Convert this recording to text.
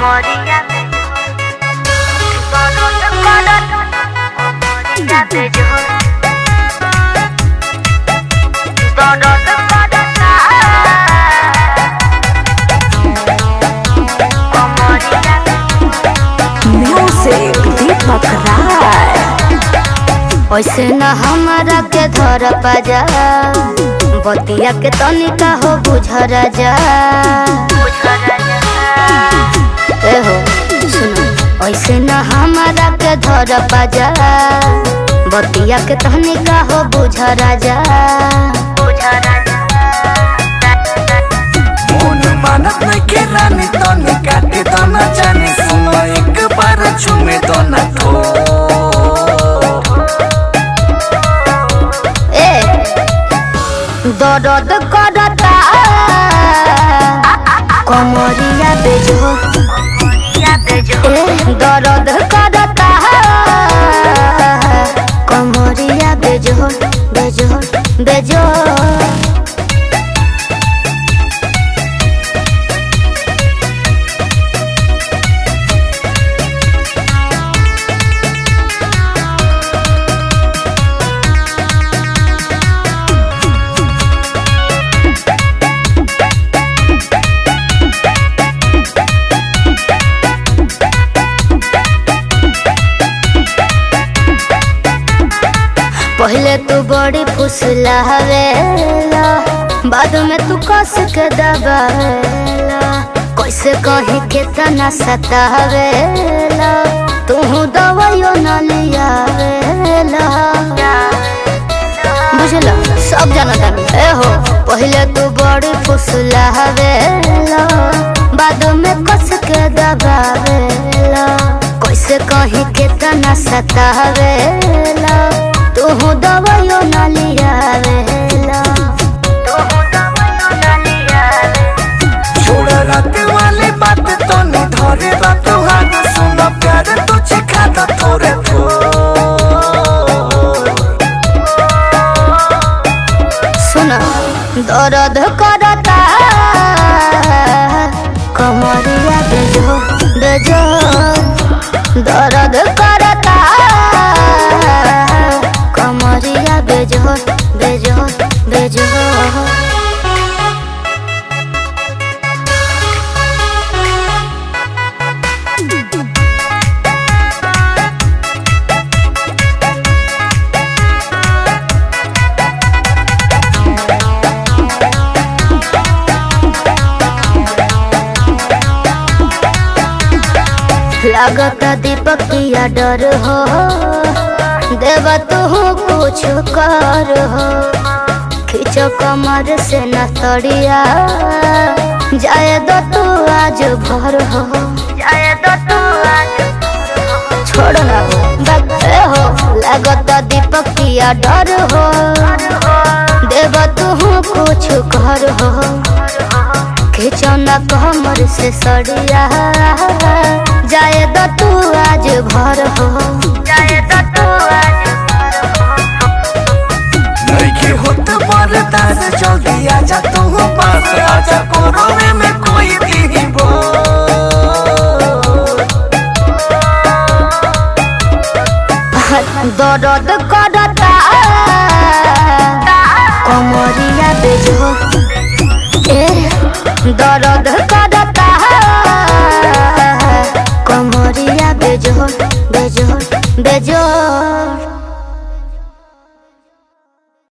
कमरिया पे जो म्यूजिक दीपक राय। ऐसे न हमारा के धर पाजा बतिया के तनिका हो बुझ राजा ए हो सुनो ऐसे न हमारा के धर पाजा बतिया के तनिका हो बुझ राजा मन मानत नहीं के रानी तो निकाटे तो न जाने सुनो एक बार छुमे तो न ठो दर्द करता कमरिया बेजो दर्द करता कमरिया बेजो बेजो बेजो पहले तू बड़ी फुसलावेला बाद में तू कस के दबावेला कैसे कहीं कितना सतावेला तू दवाइयो न लियावेला बुझला सब जाना तानी ए हो पहले तू बड़ी फुसलावेला बाद में कस के दबावेला कैसे कहीं कितना सतावेला तू दवाइयो न लियावेला छोड़ रात वाली बात तो नहीं धरे रात हाथ सुनो प्यार तुझे खाता थोड़े थो सुना दर्द करता कमरिया बेजो बेजो दर्द करता कमरिया बेजो बेजो बेजो लागता दीपकिया डर हो देवा तू कुछ कर हो खींचो कमर से न तड़िया जाए दो तू आज भर हो जाए दो तू आज छोड़ ना बगते हो लागता दीपकिया डर हो देवा तू कुछ कर हो खींचो न कमर से सड़िया जाए दो तू आज भर हो जाए दो तू आज नहीं के होत बरदास जल्दी आजा तू पास आजा कोरोना में कोई दी बो दर्द करता कमरिया बेजो दर्द करता कमरिया बेजो बेजो बेजो